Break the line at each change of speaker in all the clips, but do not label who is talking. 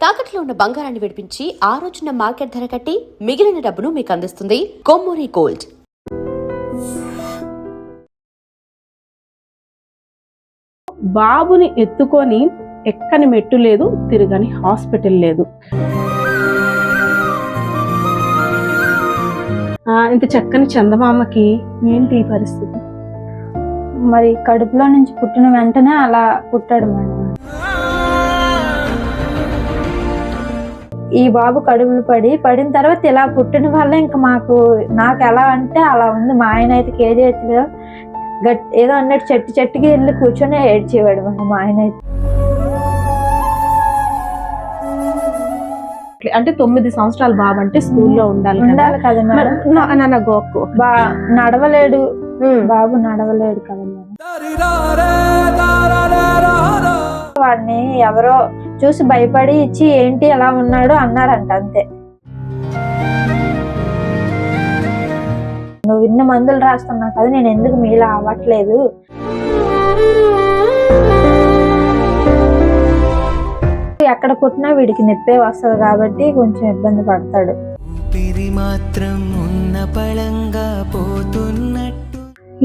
తాకట్లో ఉన్న బంగారాన్ని విడిపించి ఆ రోజున మార్కెట్ ధర కట్టి మిగిలిన డబ్బును మీకు అందిస్తుంది కొమ్మూరి గోల్డ్.
బాబుని ఎత్తుకొని ఎక్కని మెట్టు లేదు, తిరగని హాస్పిటల్ లేదు. ఇంత చక్కని చందమామకి ఏంటి ఈ పరిస్థితి?
మరి కడుపులో నుంచి పుట్టిన వెంటనే అలా పుట్టాడు మేడం. ఈ బాబు కడుపులు పడిన తర్వాత ఇలా పుట్టిన వల్ల ఇంకా నాకు ఎలా అంటే అలా ఉంది. మా ఆయన అయితే కేజీహెచ్లో ఏదో అన్నట్టు చెట్టుకి వెళ్ళి కూర్చొని ఏడ్చేవాడు మా ఆయన అయితే.
అంటే 9 సంవత్సరాల బాబు అంటే స్కూల్లో ఉండాలి
కదా మేడం. నడవలేడు బాబు, నడవలేడు కదా మేడం. వాడిని ఎవరో చూసి భయపడి ఇచ్చి ఏంటి ఎలా ఉన్నాడు అన్నారంట, అంతే. నువ్వు ఇన్ని మందులు రాస్తున్నావు కదా, నేను ఎందుకు మీలా అవ్వట్లేదు. ఎక్కడ పుట్టినా వీడికి నొప్పే వస్తుంది కాబట్టి కొంచెం ఇబ్బంది పడతాడు.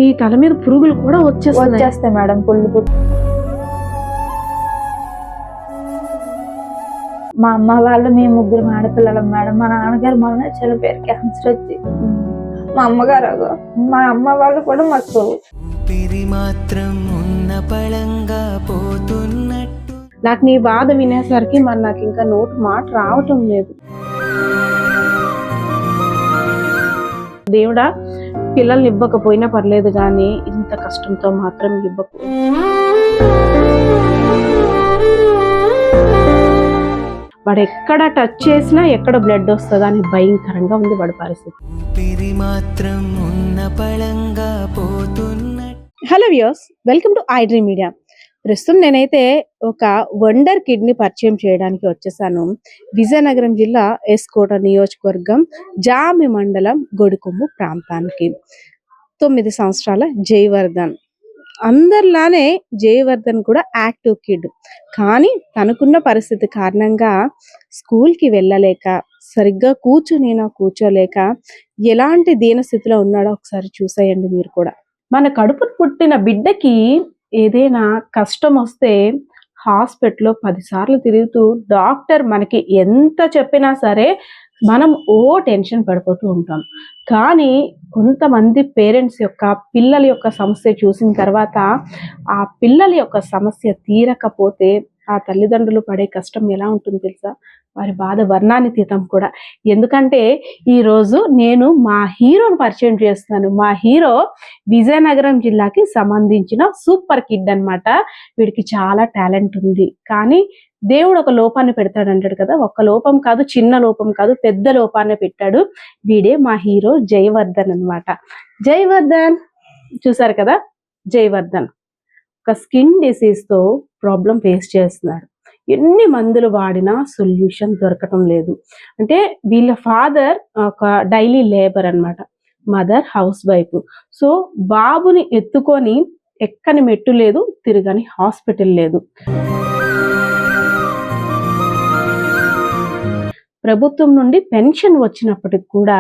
ఈ తల మీద పురుగులు కూడా వచ్చేస్తాయి
మేడం, పుల్లు. మా అమ్మ వాళ్ళు మేము 3 ఆడపిల్లలం మేడం. మా నాన్నగారు మొన్న చనిపోయారు, క్యాన్సర్ వచ్చి. మా అమ్మగారు, మా అమ్మ వాళ్ళు కూడా మాకు
నాకు నీ బాధ వినేసరికి మరి నాకు ఇంకా నోటు మాట రావటం లేదు. దేవుడా, పిల్లల్ని ఇవ్వకపోయినా పర్లేదు కానీ ఇంత కష్టంతో మాత్రం ఇవ్వకు. వాడు ఎక్కడ టచ్ చేసినా ఎక్కడ బ్లడ్ వస్తుందా అని భయంకరంగా ఉంది వాడి పరిస్థితి. Hello viewers, welcome to I dream media. ప్రస్తుతం నేనైతే ఒక వండర్ కిడ్ని పరిచయం చేయడానికి వచ్చేసాను. విజయనగరం జిల్లా ఎస్కోట నియోజకవర్గం జామి మండలం గొడికొమ్ము ప్రాంతానికి. 9 సంవత్సరాల జయవర్ధన్. అందరిలానే జయవర్ధన్ కూడా యాక్టివ్ కిడ్, కానీ తనకున్న పరిస్థితి కారణంగా స్కూల్కి వెళ్ళలేక, సరిగ్గా కూర్చోలేక ఎలాంటి దీనస్థితిలో ఉన్నాడో ఒకసారి చూసేయండి మీరు కూడా. మన కడుపును పుట్టిన బిడ్డకి ఏదైనా కష్టం వస్తే హాస్పిటల్లో 10 సార్లు తిరుగుతూ డాక్టర్ మనకి ఎంత చెప్పినా సరే మనం టెన్షన్ పడిపోతూ ఉంటాం. కానీ కొంతమంది పేరెంట్స్ యొక్క పిల్లల యొక్క సమస్య చూసిన తర్వాత ఆ పిల్లల యొక్క సమస్య తీరకపోతే ఆ తల్లిదండ్రులు పడే కష్టం ఎలా ఉంటుందో తెలుసా? వారి బాధ వర్ణాతీతం కూడా. ఎందుకంటే ఈరోజు నేను మా హీరోని పరిచయం చేస్తున్నాను. మా హీరో విజయనగరం జిల్లాకి సంబంధించిన సూపర్ కిడ్ అన్నమాట. వీడికి చాలా టాలెంట్ ఉంది, కానీ దేవుడు ఒక లోపాన్ని పెడతాడు అంటాడు కదా. ఒక్క లోపం కాదు, చిన్న లోపం కాదు, పెద్ద లోపాన్ని పెట్టాడు. వీడే మా హీరో జయవర్ధన్ అన్నమాట. జయవర్ధన్ చూసారు కదా, జయవర్ధన్ ఒక స్కిన్ డిసీజ్ తో ప్రాబ్లం ఫేస్ చేస్తున్నాడు. ఎన్ని మందులు వాడినా సొల్యూషన్ దొరకటం లేదు. అంటే వీళ్ళ ఫాదర్ ఒక డైలీ లేబర్ అన్నమాట, మదర్ హౌస్ వైఫ్. సో బాబుని ఎత్తుకొని ఎక్కని మెట్టు లేదు, తిరగని హాస్పిటల్ లేదు. ప్రభుత్వం నుండి పెన్షన్ వచ్చినప్పటికి కూడా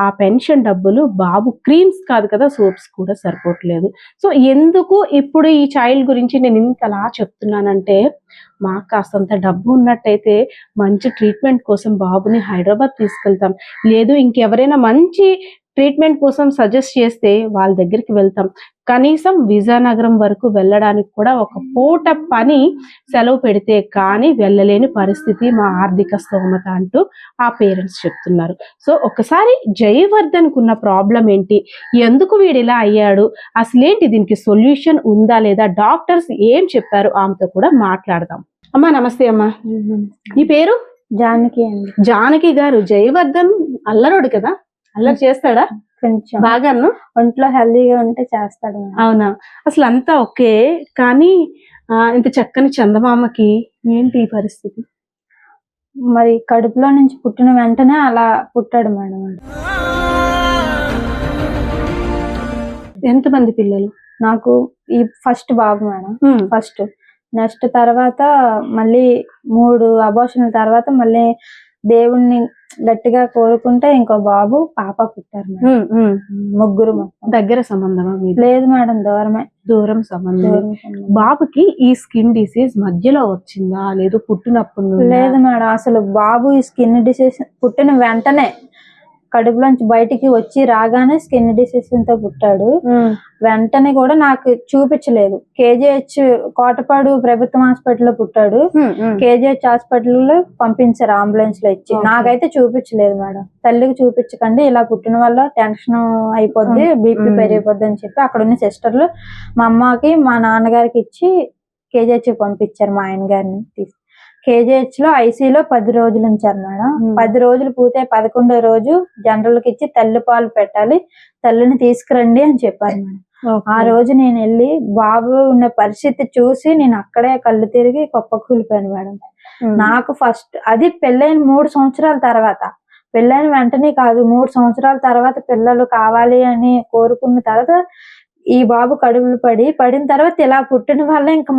ఆ పెన్షన్ డబ్బులు బాబు క్రీమ్స్ కాదు కదా, సోప్స్ కూడా సరిపోవట్లేదు. సో ఎందుకు ఇప్పుడు ఈ చైల్డ్ గురించి నేను ఇంతలా చెప్తున్నానంటే, మాకు కాస్తంత డబ్బు ఉన్నట్టయితే మంచి ట్రీట్మెంట్ కోసం బాబుని హైదరాబాద్ తీసుకెళ్తాం, లేదు ఇంకెవరైనా మంచి ట్రీట్మెంట్ కోసం సజెస్ట్ చేస్తే వాళ్ళ దగ్గరికి వెళ్తాం. కనీసం విజయనగరం వరకు వెళ్ళడానికి కూడా ఒక పూట పని సెలవు పెడితే కానీ వెళ్ళలేని పరిస్థితి మా ఆర్థిక స్తోమత అంటూ ఆ పేరెంట్స్ చెప్తున్నారు. సో ఒకసారి జయవర్ధన్ కున్న ప్రాబ్లం ఏంటి, ఎందుకు వీడు ఇలా అయ్యాడు, అసలేంటి, దీనికి సొల్యూషన్ ఉందా లేదా, డాక్టర్స్ ఏం చెప్పారు, ఆమెతో కూడా మాట్లాడదాం. అమ్మా నమస్తే. అమ్మా ఈ పేరు?
జానకి అండి.
జానకి గారు, జయవర్ధన్ అల్లరోడు కదా, అల్లరి చేస్తాడా?
కొంచెం
బాగాను.
ఒంట్లో హెల్దీగా ఉంటే చేస్తాడు.
అవునా? అసలు అంతా ఓకే, కానీ ఇంత చక్కని చందమామకి ఏంటి ఈ పరిస్థితి?
మరి కడుపులో నుంచి పుట్టిన వెంటనే అలా పుట్టాడు మేడం.
ఎంతమంది పిల్లలు?
నాకు ఈ ఫస్ట్ బాబు మేడం. ఫస్ట్ నెక్స్ట్ తర్వాత మళ్ళీ 3 అబార్షన్ల తర్వాత మళ్ళీ దేవుణ్ణి గట్టిగా కోరుకుంటే ఇంకో బాబు పాప పుట్టారు మేడం. ముగ్గురు మొత్తం.
దగ్గర సంబంధమా మీది?
లేదు మేడం, దూరమే.
దూరం సంబంధం. బాబుకి ఈ స్కిన్ డిసీజ్ మధ్యలో వచ్చిందా లేదు పుట్టినప్పుడు నుండా?
లేదు మేడం, అసలు బాబు ఈ స్కిన్ డిసీజ్ పుట్టిన వెంటనే కడుపులోంచి బయటికి వచ్చి రాగానే స్కిన్ డిసీజ్ తో పుట్టాడు. వెంటనే కూడా నాకు చూపించలేదు. కేజీహెచ్ కోటపాడు ప్రభుత్వ హాస్పిటల్లో పుట్టాడు. కేజీహెచ్ హాస్పిటల్లో పంపించారు అంబులెన్స్ లో ఇచ్చి. నాకైతే చూపించలేదు మేడం. తల్లికి చూపించకండి, ఇలా పుట్టిన వల్ల టెన్షన్ అయిపోద్ది, బీపీ పెరిగిపోద్ది అని చెప్పి అక్కడ ఉన్న సిస్టర్లు మా అమ్మకి మా నాన్నగారికి ఇచ్చి కేజీహెచ్ పంపించారు. మా ఆయన గారిని తీసుకు కేజీహెచ్ లో ఐసీలో 10 రోజులు ఉంచారు మేడం. 10 రోజులు పూర్తయి 11వ రోజు జనరల్ కి ఇచ్చి తల్లి పాలు పెట్టాలి, తల్లిని తీసుకురండి అని చెప్పారు మేడం. ఆ రోజు నేను వెళ్ళి బాబు ఉన్న పరిస్థితి చూసి నేను అక్కడే కళ్ళు తిరిగి కుప్పకూలిపోయాను మేడం. నాకు ఫస్ట్ అది పెళ్ళైన 3 సంవత్సరాల తర్వాత, పెళ్ళైన వెంటనే కాదు, 3 సంవత్సరాల తర్వాత పిల్లలు కావాలి అని కోరుకున్న తర్వాత ఈ బాబు కడుపులు పడిన తర్వాత ఇలా పుట్టిన వల్ల ఇంకా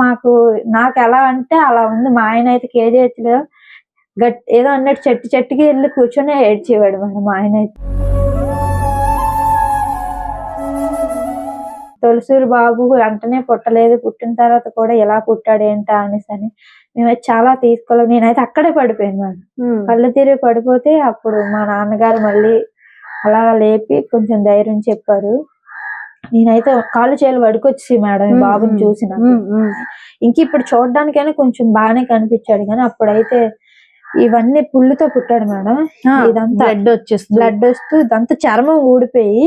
నాకు ఎలా అంటే అలా ఉంది. మా ఆయన అయితే కేజీహెచ్ లో ఏదో అన్నట్టు చెట్టుకి వెళ్ళి కూర్చొని ఏడ్చేవాడు మేడం. మా ఆయన అయితే తులసూరు బాబు వెంటనే పుట్టలేదు, పుట్టిన తర్వాత కూడా ఎలా పుట్టాడు ఏంటా అనేసి అని మేమైతే చాలా తీసుకోలేము. నేనైతే అక్కడే పడిపోయాను మేడం. కళ్ళు తిరిగి పడిపోతే అప్పుడు మా నాన్నగారు మళ్ళీ అలా లేపి కొంచెం ధైర్యం చెప్పారు. నేనైతే కాళ్ళు చేలు వడుకొచ్చి మేడం ఈ బాబుని చూసిన. ఇంక ఇప్పుడు చూడడానికైనా కొంచెం బాగానే కనిపించాడు, కానీ అప్పుడైతే ఇవన్నీ పుల్లుతో పుట్టాడు మేడం. ఇదంతా బ్లడ్ వస్తూ ఇదంతా చర్మం ఊడిపోయి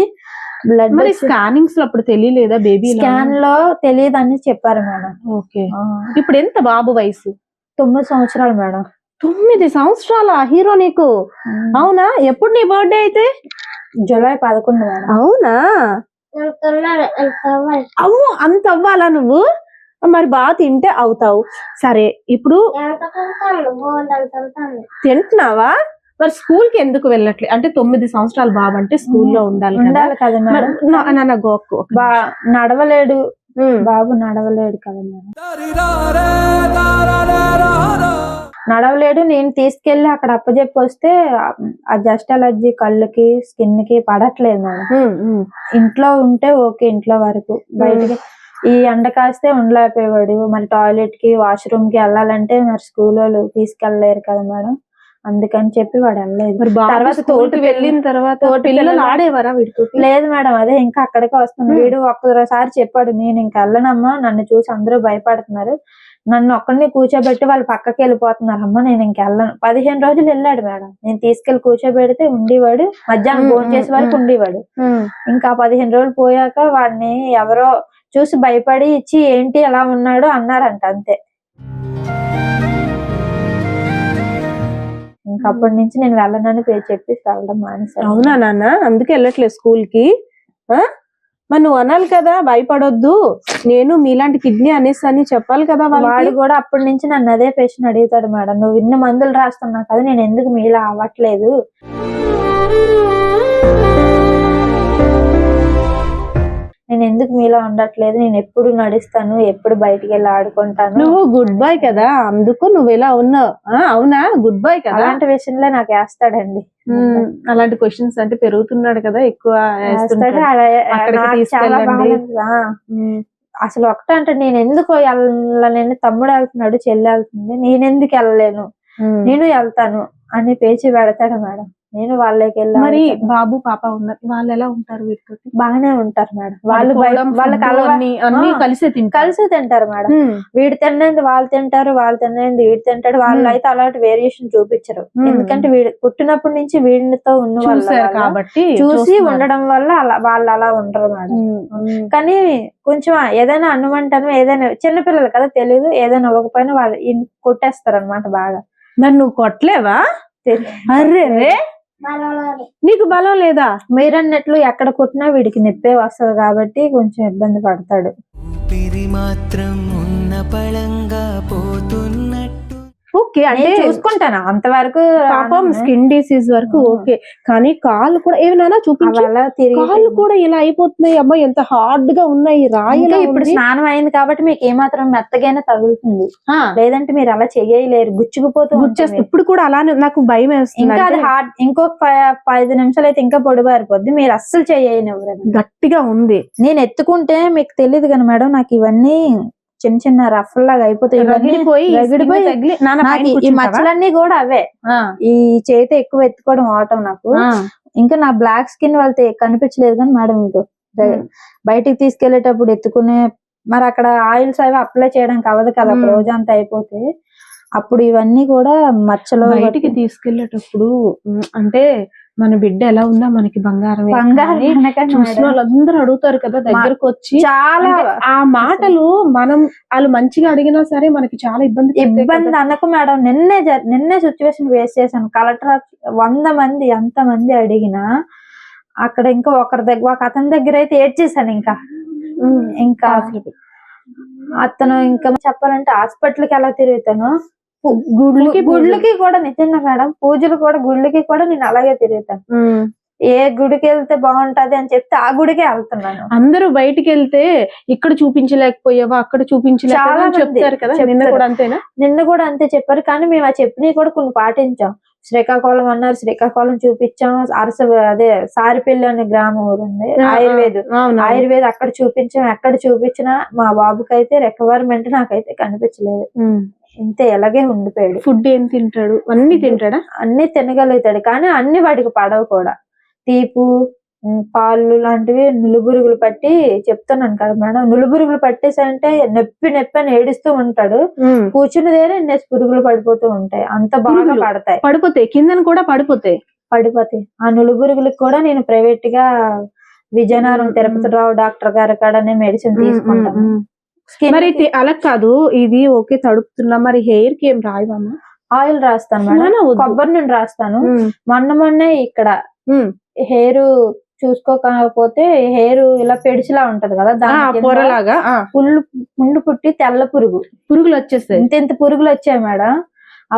బ్లడ్.
స్కానింగ్స్ లో అప్పుడు తెలియలేదా బేబీ?
స్కాన్ లో తెలియదని చెప్పారు మేడం.
ఓకే. ఇప్పుడు ఎంత బాబు వయసు?
9 సంవత్సరాలు మేడం.
9 సంవత్సరాల హీరో నీకు? అవునా? ఎప్పుడు నీ బర్త్డే అయితే?
July 11 madam.
అవునా? అవ్వు, అంత అవ్వాలా నువ్వు? మరి బాగా తింటే అవుతావు. సరే, ఇప్పుడు తింటున్నావా? మరి స్కూల్ కి ఎందుకు వెళ్ళట్లేదు? అంటే 9 సంవత్సరాల బాబు అంటే స్కూల్లో ఉండాలి
కదా మేడం. నడవలేడు బాబు, నడవలేడు కదా మేడం. నడవలేడు. నేను తీసుకెళ్లి అక్కడ అప్పచెప్పి వస్తే ఆ జస్ట్ అలర్జీ కళ్ళకి స్కిన్ కి పడట్లేదు మేడం. ఇంట్లో ఉంటే ఓకే, ఇంట్లో వరకు. బయటకి ఈ ఎండ కాస్తే ఉండలేకపోయేవాడు. మరి టాయిలెట్ కి వాష్రూమ్ కి వెళ్ళాలంటే మరి స్కూల్ వాళ్ళు తీసుకెళ్లలేరు కదా మేడం. అందుకని చెప్పి వాడు వెళ్ళలేదు. తర్వాత తోటి వెళ్ళిన తర్వాత
పిల్లలు ఆడేవారా వీడితో?
లేదు మేడం, అదే ఇంకా అక్కడికే వస్తుంది. వీడు ఒక్కసారి చెప్పాడు, నేను ఇంకా వెళ్ళనమ్మా, నన్ను చూసి అందరూ భయపడుతున్నారు, నన్ను ఒక్కడిని కూర్చోబెట్టి వాళ్ళు పక్కకి వెళ్ళిపోతున్నారమ్మా, నేను ఇంక వెళ్ళను. 15 రోజులు వెళ్ళాడు మేడం. నేను తీసుకెళ్లి కూర్చోబెడితే ఉండేవాడు, మధ్యాహ్నం భోజనం చేసే వరకు ఉండేవాడు. ఇంకా 15 రోజులు పోయాక వాడిని ఎవరో చూసి భయపడి ఇచ్చి ఏంటి ఎలా ఉన్నాడు అన్నారంట, అంతే. ఇంకప్పటి నుంచి నేను వెళ్ళనని చెప్పి వెళ్ళడం మానేశాను.
అవునా నాన్న? అందుకే వెళ్ళట్లేదు స్కూల్ కి? మరి నువ్వు అనాలి కదా, భయపడొద్దు, నేను మీలాంటి కిడ్నీ అనేసి అని చెప్పాలి కదా.
వాడు కూడా అప్పటి నుంచి నన్ను అదే పేషెంట్ అడుగుతాడు మేడం, నువ్వు ఇన్ని మందులు రాస్తున్నా కదా, నేను ఎందుకు మీలా అవ్వట్లేదు, నేను ఎందుకు మీలో ఉండట్లేదు, నేను ఎప్పుడు నడుస్తాను, ఎప్పుడు బయటికి వెళ్ళి ఆడుకుంటాను.
నువ్వు గుడ్ బాయ్ కదా, అందుకు నువ్వు ఇలా ఉన్నావు. అవునా? గుడ్ బాయ్ కదా.
అలాంటి విషయంలో నాకు వేస్తాడండి.
అలాంటి క్వశ్చన్స్ అంటే పెరుగుతున్నాడు కదా, ఎక్కువ
అసలు ఒకటంటే నేను ఎందుకు వెళ్ళలేను, తమ్ముడు వెళ్తున్నాడు, చెల్లి వెళ్తుంది, నేనెందుకు వెళ్ళలేను, నేను వెళ్తాను అని పేచి పెడతాడు మేడం. నేను వాళ్ళకి వెళ్ళి.
మరి బాబు పాప ఉన్నారు, వాళ్ళు ఎలా ఉంటారు వీటితో?
బాగానే ఉంటారు మేడం. వాళ్ళకి
అన్ని కలిసే
తింటారు మేడం. వీడు తిన్నది వాళ్ళు తింటారు, వాళ్ళు తిన్నది వీడు తింటాడు. వాళ్ళు అయితే అలాంటి వేరియేషన్ చూపించరు, ఎందుకంటే వీడు పుట్టినప్పటి నుంచి వీడితో ఉన్న వాళ్ళు
కాబట్టి
చూసి ఉండడం వల్ల వాళ్ళు అలా ఉండరు మేడం. కానీ కొంచెం ఏదైనా అనుమంటాను, ఏదైనా చిన్నపిల్లలు కదా తెలియదు, ఏదైనా ఇవ్వకపోయినా వాళ్ళు కొట్టేస్తారు అనమాట బాగా.
మరి నువ్వు కొట్టలేవా? అర్రే, నీకు బలం లేదా?
మీరన్నట్లు ఎక్కడ కొట్టినా వీడికి నొప్పే వస్తుంది కాబట్టి కొంచెం ఇబ్బంది పడతాడు.
ఓకే, అంటే
నేను చూసుకుంటాను అంతవరకు.
పాపం స్కిన్ డిసీజ్ వరకు ఓకే, కానీ కాళ్ళు కూడా ఏమైనా చూపించు.
అలా తిరిగి
కాళ్ళు కూడా ఇలా అయిపోతున్నాయి, అమ్మా ఎంత హార్డ్ గా ఉన్నాయి, రాయిలా
ఇప్పుడు
ఉంది.
స్నానం అయింది కాబట్టి మీకు ఏమాత్రం మెత్తగానే తగులుతుంది, లేదంటే మీరు అలా చేయలేరు, గుచ్చుకుపోతూ
గుచ్చేస్తుంది. ఇప్పుడు కూడా అలానే నాకు భయం వేస్తుంది.
ఇంకా అది హార్డ్. ఇంకొక 5 నిమిషాలు అయితే ఇంకా పొడిబారిపోద్ది, మీరు అస్సలు చేయనివ్వరు.
గట్టిగా ఉంది.
నేను ఎత్తుకుంటే మీకు తెలియదు కానీ మేడం, నాకు ఇవన్నీ చిన్న చిన్న రఫ్ లాగా అయిపోతాయి,
రగిడిపోయి
ఈ మచ్చలన్నీ కూడా అవే. ఈ చేతి ఎక్కువ ఎత్తుకోవడం అవటం నాకు. ఇంకా నా బ్లాక్ స్కిన్ వాళ్ళతో కనిపించలేదు కానీ మేడం, మీకు బయటికి తీసుకెళ్లేటప్పుడు ఎత్తుకునే, మరి అక్కడ ఆయిల్స్ అవి అప్లై చేయడానికి అవ్వదు కదా రోజంతా అయిపోతే, అప్పుడు ఇవన్నీ కూడా మచ్చలు.
బయటికి తీసుకెళ్లేటప్పుడు అంటే మన బిడ్డ ఎలా ఉన్నా మనకి బంగారం చూసిన వాళ్ళందరూ అడుగుతారు కదా దగ్గరకు వచ్చి.
చాలా
ఆ మాటలు మనం వాళ్ళు మంచిగా అడిగినా సరే మనకి చాలా ఇబ్బంది
అనకు మేడం. నిన్నే సిచ్యువేషన్ ఫేస్ చేశాను. కలెక్టర్ 100 మంది ఎంతమంది అడిగినా అక్కడ ఇంకా ఒక అతని దగ్గర అయితే ఏడ్చేసాను. ఇంకా అతను ఇంకా చెప్పాలంటే హాస్పిటల్కి ఎలా తిరుగుతాను, గుళ్ళకి కూడా నిజంగా మేడం, పూజలు కూడా గుళ్ళకి కూడా నేను అలాగే తిరుగుతాను. ఏ గుడికి వెళ్తే బాగుంటది అని చెప్తే ఆ గుడికే వెళ్తున్నాను.
అందరూ బయటికి వెళ్తే ఇక్కడ చూపించలేకపోయావా, అక్కడ చూపించలేకపోయావా చెప్తారు కదా. నిన్న కూడా అంతే చెప్పారు, కానీ మేము ఆ చెప్పినవి కూడా కొన్ని పాటించాం. శ్రీకాకుళం అన్నారు, శ్రీకాకుళం చూపించాం. అదే సారిపల్లి అనే గ్రామం ఉంది, ఆయుర్వేద అక్కడ చూపించాం. ఎక్కడ చూపించినా మా బాబుకి అయితే రికవర్మెంట్ నాకైతే కనిపించలేదు. ఇంతే ఎలాగే ఉండిపోయాడు. ఫుడ్ ఏం తింటాడు? అన్ని తింటాడా?
అన్ని తినగలుగుతాడు, కానీ అన్ని వాటికి పడవు కూడా. తీపు, పాలు లాంటివి నులుబురుగులు పట్టి చెప్తున్నాను కదా మేడం. నులుబురుగులు పట్టేసంటే నొప్పి అని ఏడుస్తూ ఉంటాడు. కూర్చుని దేనే పురుగులు పడిపోతూ ఉంటాయి. అంత బాగా
పడిపోతాయి, కింద కూడా పడిపోతాయి.
ఆ నులుబురుగులకు కూడా నేను ప్రైవేట్ గా విజయనగరం తిరుపతి రావు డాక్టర్ గారి కాడనే మెడిసిన్ తీసుకుంటాను.
మరి అలా కాదు, ఇది ఓకే తడుపుతున్నా, మరి హెయిర్ కి ఏం రాయవమ్మా?
ఆయిల్ రాస్తాను మేడం, కొబ్బరి నూనె రాస్తాను. మొన్నే ఇక్కడ హెయిర్ చూసుకోకపోతే హెయిర్ ఇలా పెడిచిలా ఉంటది కదా, దాని పుండు పుట్టి తెల్ల పురుగులు వచ్చేస్తాయి. ఇంత పురుగులు వచ్చాయి మేడం.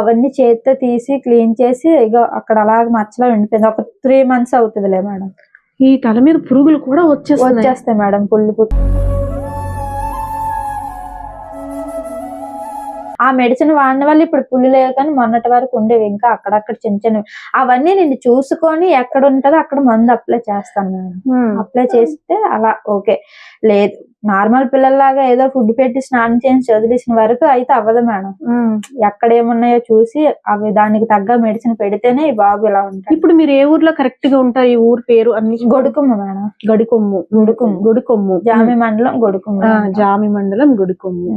అవన్నీ చేతితో తీసి క్లీన్ చేసి ఇక అక్కడ అలాగ మచ్చలా ఉండిపోయింది. ఒక 3 months అవుతుందిలే మేడం.
ఈ తల మీద పురుగులు కూడా వచ్చేస్తాయి
మేడం, పుళ్ళు. ఆ మెడిసిన్ వాడిన వల్ల ఇప్పుడు పుల్లు లేవు, కానీ మొన్నటి వరకు ఉండేవి ఇంకా అక్కడక్కడ చిన్న అవన్నీ నేను చూసుకొని ఎక్కడ ఉంటుందో అక్కడ మందు అప్లై చేస్తాను మేడం. అప్లై చేస్తే అలా ఓకే. లేదు నార్మల్ పిల్లల్లాగా ఏదో ఫుడ్ పెట్టి స్నానం చేసి వదిలేసిన వరకు అయితే అవ్వదు మేడం. ఎక్కడ ఏమున్నాయో చూసి అవి దానికి తగ్గ మెడిసిన్ పెడితేనే ఈ బాబు ఇలా ఉంటాయి.
ఇప్పుడు మీరు ఏ ఊర్లో కరెక్ట్ గా ఉంటారు? ఈ ఊరు పేరు అన్ని
గొడుకొమ్ము మేడం.
గుడికొమ్ము
జామి మండలం
గుడికొమ్ము.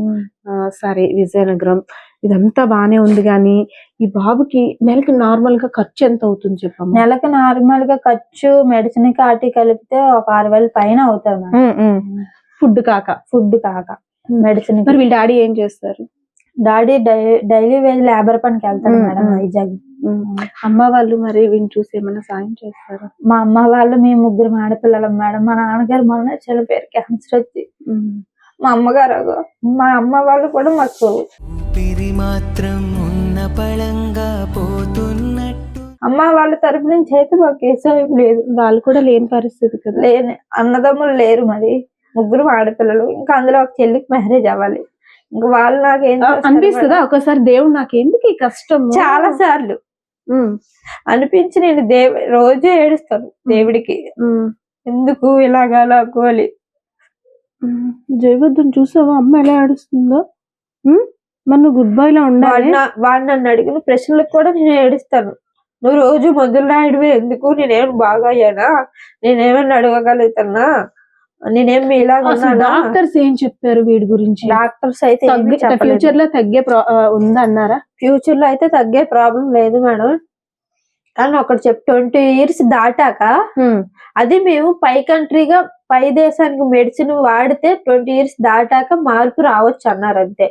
సరే, విజయనగరం ఇదంతా బానే ఉంది, గానీ ఈ బాబుకి నెలకి నార్మల్ గా ఖర్చు ఎంత అవుతుంది చెప్పమ్మా?
నెలకి నార్మల్ గా ఖర్చు మెడిసిన్ కాటి కలిపితే ఒక 6,000 పైన అవుతుంది.
ఫుడ్ కాక
మెడిసిన్.
మరి వీళ్ళ డాడీ ఏం చేస్తారు?
డాడీ డైలీ వేజ్ లేబర్ పనికి వెళ్తాడు మేడం, వైజాగ్.
అమ్మ వాళ్ళు మరి వీళ్ళు చూసి ఏమైనా సాయం చేస్తారు?
మా అమ్మ వాళ్ళు మేము 3 ఆడపిల్లలం మేడం. మా నాన్నగారు మొన్న చనిపోయారు, క్యాన్సర్ వచ్చి. మా అమ్మగారు, మా అమ్మ వాళ్ళు కూడా మాకు అమ్మ వాళ్ళ తరపు నుంచి అయితే మాకు కేసు లేదు.
వాళ్ళు కూడా లేని పరిస్థితి కదా.
అన్నదమ్ములు లేరు, మరి 3 ఆడపిల్లలు. ఇంకా అందులో ఒక చెల్లికి మ్యారేజ్ అవ్వాలి. ఇంకా వాళ్ళు నాకేం
అనిపిస్తుందా ఒకసారి, దేవుడు నాకెందుకు ఈ కష్టం?
చాలా సార్లు అనిపించి నేను రోజు ఏడుస్తాను దేవుడికి, ఎందుకు ఇలాగా లాగోలి.
జయవర్ధన్ చూసావా అమ్మ ఎలా ఏడుస్తుందో? మన గుడ్ బాయ్ లా ఉండాలి.
వాడు నన్ను అడిగిన ప్రశ్నలకు కూడా నేను ఏడుస్తాను. నువ్వు రోజు మొదలు రాయడమే ఎందుకు? నేనేం బాగా అయ్యానా? నేనేమన్నా అడగగలుగుతానా? నేనేం ఇలాగా
డాక్టర్స్ ఏం చెప్పారు వీడి గురించి?
డాక్టర్స్ అయితే
ఫ్యూచర్ లో తగ్గే ఉందన్నారా?
ఫ్యూచర్ లో అయితే తగ్గే ప్రాబ్లం లేదు మేడం, కానీ ఒకటి 20 years దాటాక అది మేము పై దేశానికి మెడిసిన్ వాడితే 20 years దాటాక మార్పు రావచ్చు అన్నారు. అంతే.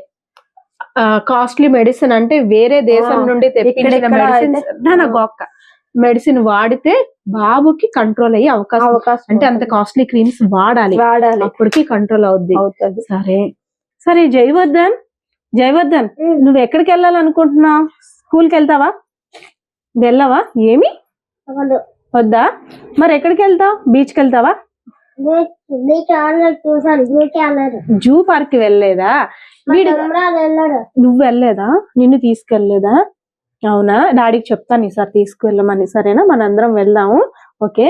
కాస్ట్లీ మెడిసిన్ అంటే వేరే దేశం నుండి తెప్పించిన మెడిసిన్ వాడితే బాబుకి కంట్రోల్ అయ్యే అవకాశం. అంటే అంత కాస్ట్లీ క్రీమ్స్ వాడాలి, అప్పటికి కంట్రోల్ అవుద్ది. సరే జయవర్ధన్, జయవర్ధన్, నువ్వు ఎక్కడికి వెళ్ళాలనుకుంటున్నావు? స్కూల్కి వెళ్తావా? వెళ్ళవా? ఏమి వద్దా? మరి ఎక్కడికి వెళ్తావు? బీచ్కి వెళ్తావా? జూ పార్క్ వెళ్ళలేదా? నువ్వు వెళ్ళలేదా? నిన్ను తీసుకెళ్ళలేదా? అవునా? డాడీకి చెప్తాను ఈసారి తీసుకువెళ్ళమని. సరేనా? మనందరం వెళ్దాము. ఓకే.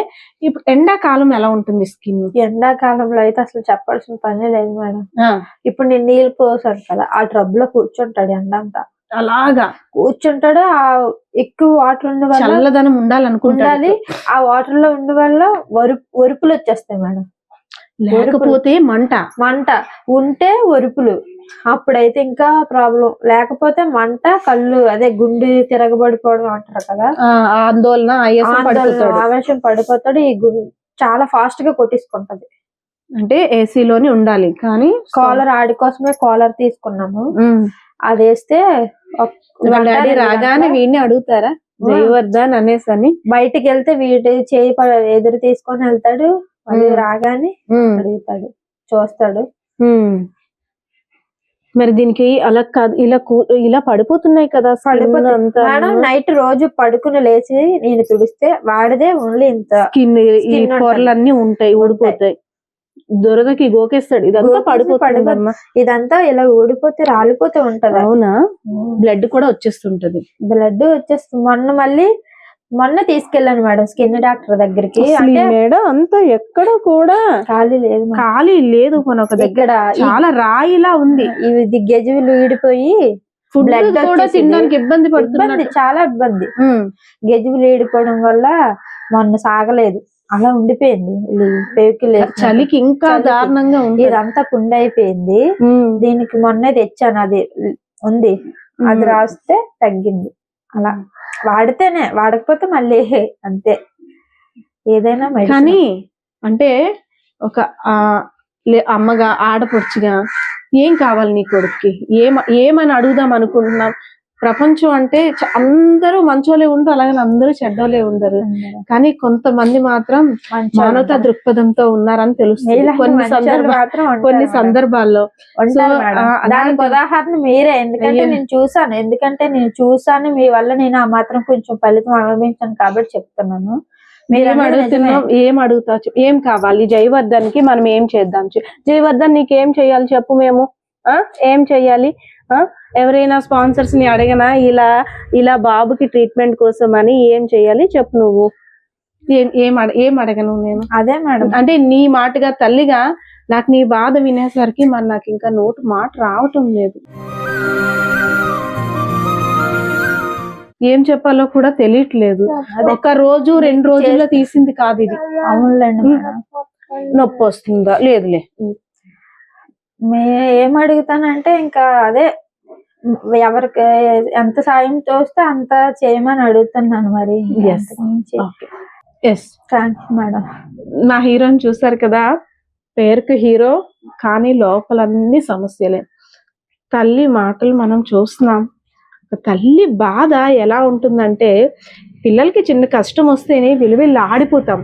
ఇప్పుడు ఎండాకాలం ఎలా ఉంటుంది స్కిన్?
ఎండాకాలంలో అయితే అసలు చెప్పాల్సిన పనే లేదు మేడం. ఇప్పుడు నేను నీళ్ళు పోసాను కదా, ఆ ట్రబ్ లో కూర్చుంటాడు ఎండంతా.
అలాగా
కూర్చుంటాడు. ఆ ఎక్కువ వాటర్ ఉండే వల్ల
చల్లదనం ఉండాలి.
ఆ వాటర్ లో ఉండే వల్ల ఒరుపులు వచ్చేస్తాయి మేడం.
లేకపోతే
మంట ఉంటే ఒరుపులు, అప్పుడైతే ఇంకా ప్రాబ్లం. లేకపోతే మంట, కళ్ళు అదే గుండె తిరగబడిపోవడం అంటారు కదా,
ఆందోళన,
ఆవేశం పడిపోతాడు. ఈ చాలా ఫాస్ట్ గా కొట్టించుకుంటది.
అంటే ఏసీలోని ఉండాలి. కానీ
కాలర్, ఆడి కోసమే కాలర్ తీసుకున్నాము. అది వేస్తే
వాళ్ళ డాడీ రాగానే వీడిని అడుగుతారా జయవర్ధన్ అనేసి?
బయటికి వెళ్తే వీడి చేయి ఎదురు తీసుకొని వెళ్తాడు. అది రాగానే అడుగుతాడు, చూస్తాడు.
మరి దీనికి అలా కాదు, ఇలా పడిపోతున్నాయి కదా
మేడం. నైట్ రోజు పడుకుని లేచి నేను తుడిస్తే వాడిదే ఓన్లీ ఇంత
స్కిన్, ఈ పొరలన్నీ ఉంటాయి, ఊడిపోతాయి. దురదకి గోకేస్తాడు. ఇదంతా పడిపోతుంది.
ఇదంతా ఇలా ఊడిపోతే రాలిపోతూ ఉంటది.
అవునా? బ్లడ్ కూడా వచ్చేస్తుంటది.
బ్లడ్ వచ్చేస్తుంది. మొన్న తీసుకెళ్ళాను మేడం స్కిన్ డాక్టర్ దగ్గరికి.
మేడం అంతా ఎక్కడ కూడా ఖాళీ లేదు. ఒక దగ్గర చాలా రాయిలా ఉంది.
ఇది గెజువులు ఈడిపోయి
బ్లడ్ కూడా తినడానికి ఇబ్బంది పడుతుంది.
చాలా ఇబ్బంది. గెజువులు ఈడిపోవడం వల్ల మొన్న సాగలేదు, అలా ఉండిపోయింది.
చలికి ఇంకా దారుణంగా ఉంది.
ఇదంతా పుండు అయిపోయింది. దీనికి మొన్నే తెచ్చాను, అది ఉంది. అది రాస్తే తగ్గింది. అలా వాడితేనే, వాడకపోతే మళ్ళీ అంతే. ఏదైనా
కానీ అంటే ఒక అమ్మగా, ఆడపడుచుగా ఏం కావాలి నీ కొడుక్కి? ఏమని అడుగుదాం అనుకుంటున్నాం? ప్రపంచం అంటే అందరూ మంచోలే ఉండరు, అలాగే అందరూ చెడ్డోలే ఉండరు. కానీ కొంతమంది మాత్రం మానవతా దృక్పథంతో ఉన్నారని తెలుస్తుంది కొన్ని సందర్భాల్లో.
దానికి ఉదాహరణ మీరే. ఎందుకంటే నేను చూసాను మీ వల్ల నేను ఆ మాత్రం కొంచెం ఫలితం అనుభవించాను కాబట్టి చెప్తున్నాను.
ఏం అడుగుతా? ఏం కావాలి జయవర్ధన్ కి? మనం ఏం చేద్దాం? జయవర్ధన్ నీకేం చెయ్యాలి చెప్పు? మేము ఏం చెయ్యాలి? ఎవరైనా స్పాన్సర్స్ ని అడిగినా ఇలా బాబుకి ట్రీట్మెంట్ కోసం అని ఏం చెయ్యాలి చెప్పు? నువ్వు ఏం అడగను నేను.
అదే మేడం,
అంటే నీ మాటగా, తల్లిగా నాకు నీ బాధ వినేసరికి మరి నాకు ఇంకా నోటు మాట రావటం లేదు. ఏం చెప్పాలో కూడా తెలియట్లేదు. ఒక రోజు 2 రోజుల్లో తీసింది కాదు ఇది.
అవునులేండి.
నొప్పి వస్తుందా? లేదులే.
ఏం అడుగుతానంటే ఇంకా అదే, ఎవరికి ఎంత సాయం తోస్తే అంత చేయమని అడుగుతున్నాను. మరి థ్యాంక్స్ మేడం.
నా హీరోని చూసారు కదా, పేరుకి హీరో కానీ లోపలన్నీ సమస్యలే. తల్లి మాటలు మనం చూస్తున్నాం. తల్లి బాధ ఎలా ఉంటుందంటే, పిల్లలకి చిన్న కష్టం వస్తేనే విలువిల్లు ఆడిపోతాం.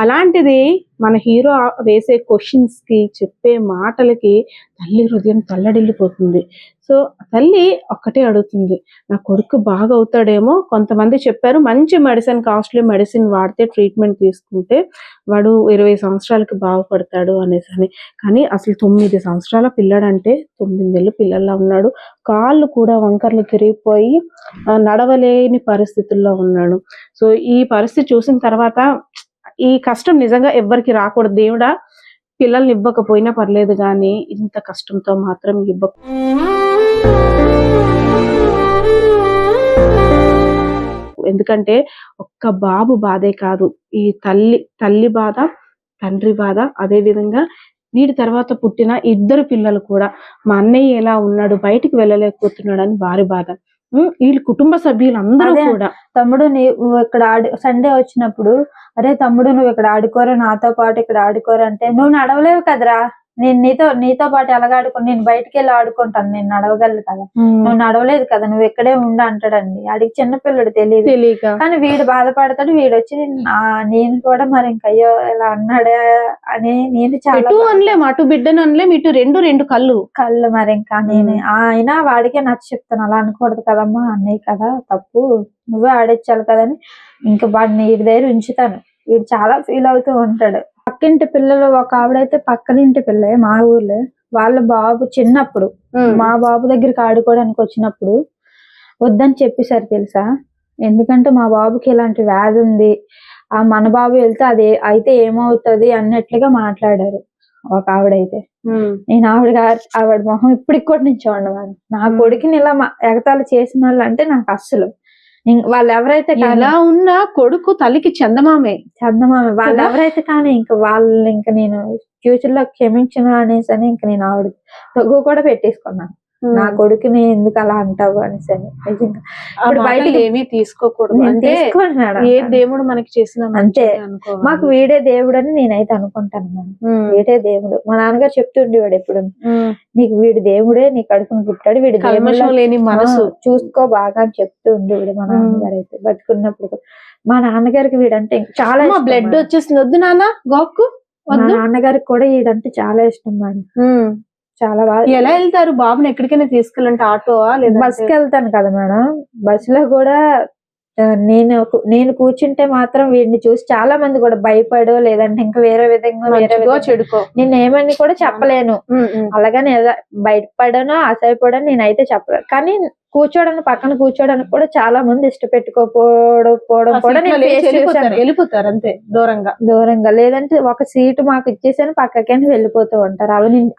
అలాంటిది మన హీరో వేసే క్వశ్చన్స్ కి, చెప్పే మాటలకి తల్లి హృదయం తల్లడిల్లిపోతుంది. సో తల్లి ఒక్కటే అడుగుతుంది, నా కొడుకు బాగా అవుతాడేమో. కొంతమంది చెప్పారు మంచి మెడిసిన్, కాస్ట్లీ మెడిసిన్ వాడితే, ట్రీట్మెంట్ తీసుకుంటే వాడు 20 సంవత్సరాలకి బాగుపడతాడు అనేసి. కానీ అసలు 9 సంవత్సరాల పిల్లడంటే 9 నెలల పిల్లల్లా ఉన్నాడు. కాళ్ళు కూడా వంకర్లు తిరిగిపోయి నడవలేని పరిస్థితుల్లో ఉన్నాడు. సో ఈ పరిస్థితి చూసిన తర్వాత ఈ కష్టం నిజంగా ఎవ్వరికి రాకూడదు. దేవుడా, పిల్లల్ని ఇవ్వకపోయినా పర్లేదు కానీ ఇంత కష్టంతో మాత్రం ఇవ్వకు. ఎందుకంటే ఒక్క బాబు బాధే కాదు, ఈ తల్లి బాధ, తండ్రి బాధ, అదే విధంగా వీడి తర్వాత పుట్టిన 2 పిల్లలు కూడా, మా అన్నయ్య ఎలా ఉన్నాడు, బయటికి వెళ్ళలేకపోతున్నాడు అని వారి బాధ. వీళ్ళ కుటుంబ సభ్యులందరూ కూడా,
తమ్ముడు నువ్వు ఇక్కడ సండే వచ్చినప్పుడు, అరే తమ్ముడు నువ్వు ఇక్కడ ఆడుకోరా, నాతో పాటు ఇక్కడ ఆడుకోరా అంటే, నువ్వు నడవలేవు కదరా, నేను నీతో పాటు ఎలాగ ఆడుకుని నేను బయటికి వెళ్ళి ఆడుకుంటాను, నేను నడవగలను కదా, నువ్వు నడవలేదు కదా, నువ్వు ఇక్కడే ఉండు అంటాడండి. అడిగి చిన్నపిల్లడు తెలియక కానీ వీడు బాధపడతాడు. వీడు వచ్చి నేను కూడా మరి ఇంకయ్యో ఇలా అన్నాడా అని నేను చాలా
అనలేము, అటు బిడ్డను అనలేము, ఇటు రెండు కళ్ళు
మరి ఇంకా నేను ఆయన వాడికే నచ్చ చెప్తాను, అలా అనకూడదు కదమ్మా, అన్నయ్య కదా తప్పు, నువ్వే ఆడించాలి కదని ఇంకా వాడిని వీడి దగ్గర ఉంచుతాను. వీడు చాలా ఫీల్ అవుతూ ఉంటాడు. పక్కింటి పిల్లలు ఒక ఆవిడైతే పక్కనింటి పిల్లే మా ఊర్లో, వాళ్ళ బాబు చిన్నప్పుడు మా బాబు దగ్గరికి ఆడుకోవడానికి వచ్చినప్పుడు వద్దని చెప్పేశారు తెలుసా. ఎందుకంటే మా బాబుకి ఇలాంటి వ్యాధి ఉంది, మన బాబు వెళ్తే అది అయితే ఏమవుతుంది అన్నట్లుగా మాట్లాడారు ఒక ఆవిడైతే. నేను ఆవిడ మొహం ఇప్పటికి కూడా నేను చూడవాడు. నా కొడుకుని ఇలా ఎగతాళి చేసిన వాళ్ళు అంటే నాకు అస్సలు, వాళ్ళు ఎవరైతే
ఎలా ఉన్నా కొడుకు తల్లికి చందమామే
వాళ్ళు ఎవరైతే కానీ ఇంకా వాళ్ళు ఇంకా నేను ఫ్యూచర్ లో క్షమించిన అనేసి అని ఇంకా నేను ఆవిడ తగ్గు కూడా పెట్టేసుకున్నాను. నా కొడుకుని ఎందుకు అలా అంటావు అనేసి అని.
ఇప్పుడు బయటకి ఏమీ తీసుకోకూడదు, ఏ దేవుడు మనకి చేసిన
అంతే, మాకు వీడే దేవుడు అని నేనైతే అనుకుంటాను మేడం. వీడే దేవుడు. మా నాన్నగారు చెప్తుండేవాడు ఎప్పుడు, నీకు వీడి దేవుడే నీ కడుపును పుట్టాడు, వీడి దేవుడు
లేని మనసు
చూసుకో బాగా అని చెప్తూ ఉండేవాడు మా నాన్నగారు అయితే బతుకున్నప్పుడు. మా నాన్నగారికి వీడంటే చాలా
బ్లడ్ వచ్చేసింది, వద్దు నాన్న గోక్కు.
మా నాన్నగారికి కూడా వీడంటే చాలా ఇష్టం మేడం. చాలా బాగా.
ఎలా వెళ్తారు బాబుని ఎక్కడికైనా తీసుకెళ్ళంటే, ఆటోవా లేదా
బస్కి వెళ్తాను కదా మేడం. బస్ లో కూడా నేను కూర్చుంటే మాత్రం వీడిని చూసి చాలా మంది కూడా భయపడో లేదంటే ఇంకా వేరే విధంగా
చెడుకో
నేను ఏమని కూడా చెప్పలేను. అలాగని భయపడనో అసహ్యపడనో నేనైతే చెప్పలేను. కానీ పక్కన కూర్చోడానికి కూడా చాలా మంది ఇష్టపెట్టుకోపోవడం కూడా
వెళ్ళిపోతారు అంతే
దూరంగా. లేదంటే ఒక సీటు మాకు ఇచ్చేసాను పక్కకైనా వెళ్ళిపోతూ ఉంటారు.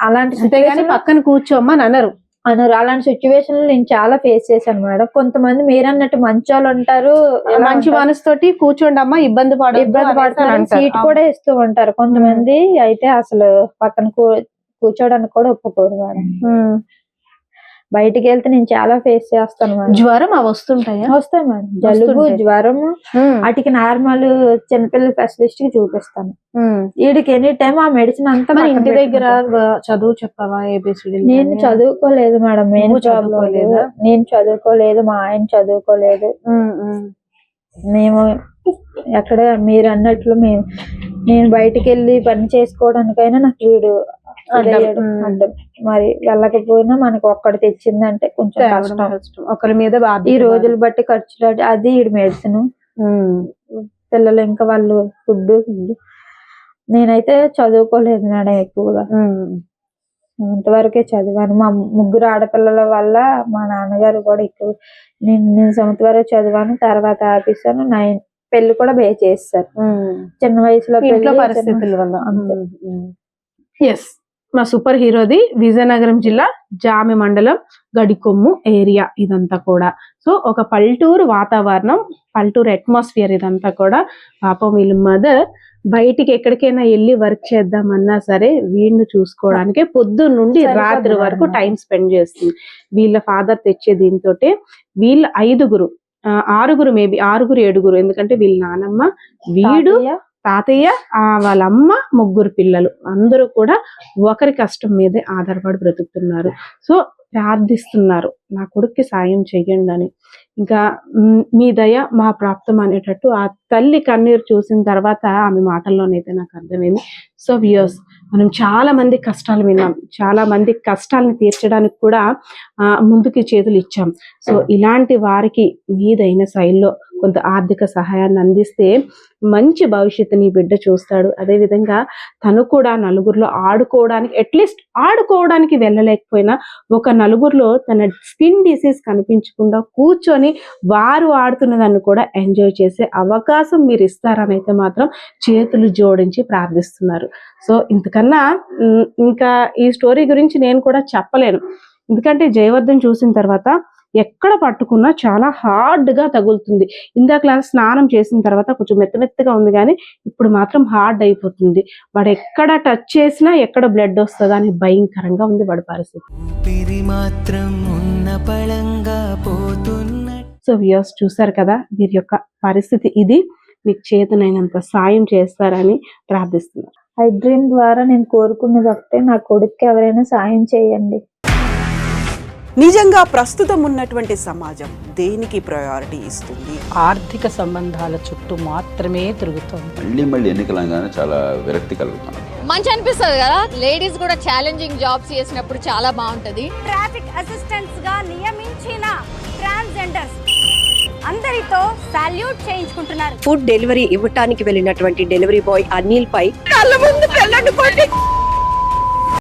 అలాంటి
పక్కన కూర్చోమ్మా అనరు.
అలాంటి సిచ్యువేషన్ నేను చాలా ఫేస్ చేశాను మేడం. కొంతమంది మీరన్నట్టు మంచోళ్ళు ఉంటారు,
మంచి మనసుతోటి కూర్చోండి అమ్మా, ఇబ్బంది
పడతారు, సీట్ కూడా ఇస్తూ ఉంటారు. కొంతమంది అయితే అసలు పక్కన కూర్చోడానికి కూడా ఒప్పుకోరు మేడం. బయటికి వెళ్తే నేను చాలా ఫేస్ చేస్తాను మేడం.
జ్వరం వస్తాయి
మేడం, జలుబు జ్వరము వాటికి నార్మల్ చిన్నపిల్లల స్పెషలిస్ట్ కి చూపిస్తాను. వీడికి ఎనీ టైం ఆ మెడిసిన్ అంతా.
ఇంటి దగ్గర చదువు చెప్పావా?
నేను చదువుకోలేదు మేడం, నేను చదువుకోలేదు, మా ఆయన చదువుకోలేదు. మేము ఎక్కడ మీరు అన్నట్లు నేను బయటికి వెళ్ళి పని చేసుకోవడానికైనా నాకు వీడు అడ్డం. మరి వెళ్ళకపోయినా మనకు ఒక్కటి తెచ్చిందంటే కొంచెం కష్టం.
ఒకరి మీద
ఈ రోజులు బట్టి ఖర్చులు అది ఈడు మెడిసిన్, పిల్లలు ఇంకా వాళ్ళు ఫుడ్. నేనైతే చదువుకోలేదు మేడం ఎక్కువగా, ఇంతవరకే చదివాను. మా ముగ్గురు ఆడపిల్లల వల్ల మా నాన్నగారు కూడా ఎక్కువ నేను 7th వరకు చదివాను, తర్వాత ఆపేసాను. 9 పెళ్లి కూడా చేస్తారు చిన్న వయసులో
పరిస్థితుల వల్ల. ఎస్, మా సూపర్ హీరోది విజయనగరం జిల్లా జామి మండలం గడికొమ్ము ఏరియా ఇదంతా కూడా. సో ఒక పల్లెటూరు వాతావరణం, పల్లెటూరు అట్మాస్ఫియర్ ఇదంతా కూడా. పాపం వీళ్ళ మదర్ బయటికి ఎక్కడికైనా వెళ్ళి వర్క్ చేద్దామన్నా సరే వీడిని చూసుకోవడానికి పొద్దున్న నుండి రాత్రి వరకు టైం స్పెండ్ చేస్తుంది. వీళ్ళ ఫాదర్ తెచ్చే దీంతో వీళ్ళ 6 మేబీ 6 7, ఎందుకంటే వీళ్ళ నానమ్మ, వీడు, తాతయ్య, వాళ్ళ అమ్మ, 3 పిల్లలు, అందరూ కూడా ఒకరి కష్టం మీదే ఆధారపడి బ్రతుకుతున్నారు. సో ప్రార్థిస్తున్నారు, నా కొడుక్కి సాయం చెయ్యండి అని. ఇంకా మీ దయ మా ప్రాప్తం అనేటట్టు ఆ తల్లి కన్నీరు చూసిన తర్వాత ఆమె మాటల్లోనైతే నాకు అర్థమైంది. సో వ్యూయర్స్, మనం చాలా మంది కష్టాలు విన్నాం, చాలా మంది కష్టాలను తీర్చడానికి కూడా ముందుకి చేతులు ఇచ్చాం. సో ఇలాంటి వారికి మీదైన శైలిలో కొంత ఆర్థిక సహాయాన్ని అందిస్తే మంచి భవిష్యత్తుని బిడ్డ చూస్తాడు. అదేవిధంగా తను కూడా నలుగురిలో ఆడుకోవడానికి, అట్లీస్ట్ ఆడుకోవడానికి వెళ్ళలేకపోయినా ఒక నలుగురిలో తన స్కిన్ డిసీజ్ కనిపించకుండా కూర్చొని వారు ఆడుతున్న దాన్ని కూడా ఎంజాయ్ చేసే అవకాశం మీరు ఇస్తారని అయితే మాత్రం చేతులు జోడించి ప్రార్థిస్తున్నారు. సో ఇంతకన్నా ఇంకా ఈ స్టోరీ గురించి నేను కూడా చెప్పలేను, ఎందుకంటే జయవర్ధన్ చూసిన తర్వాత ఎక్కడ పట్టుకున్నా చాలా హార్డ్గా తగులుతుంది. ఇందాక స్నానం చేసిన తర్వాత కొంచెం మెత్తమెత్తగా ఉంది, కానీ ఇప్పుడు మాత్రం హార్డ్ అయిపోతుంది. వాడు ఎక్కడ టచ్ చేసినా ఎక్కడ బ్లడ్ వస్తుందా అని భయంకరంగా ఉంది వాడి పరిస్థితి. సో వ్యూయర్స్ చూసారు కదా, వీరి యొక్క పరిస్థితి ఇది. మీకు చేతనైనంత సాయం చేస్తారని ప్రార్థిస్తున్నారు.
ఐ డ్రీమ్ ద్వారా నేను కోరుకున్నది ఒకటే, నా కొడుక్కి ఎవరైనా సాయం చేయండి.
నిజంగా ప్రస్తుతం ఉన్నటువంటి సమాజం దేనికి ప్రయారిటీ ఇస్తుంది?
ఆర్థిక సంబంధాల చుట్టూ మాత్రమే తిరుగుతోంది.
మళ్ళీ ఎన్నికలంగానే చాలా విరక్తి కలుగుతున్నాం.
మంచి అనిపిస్తుంది కదా, లేడీస్ కూడా ఛాలెంజింగ్ జాబ్స్ చేసినప్పుడు చాలా బాగుంటది.
ట్రాఫిక్ అసిస్టెంట్స్ గా నియమించిన ట్రాన్స్జెండర్స్ అందరితో సాల్యూట్ చేయించుకుంటున్నారు.
ఫుడ్ డెలివరీ ఇవ్వటానికి వెళ్ళినటువంటి డెలివరీ బాయ్ అనిల్ పై కళ్ళ ముందు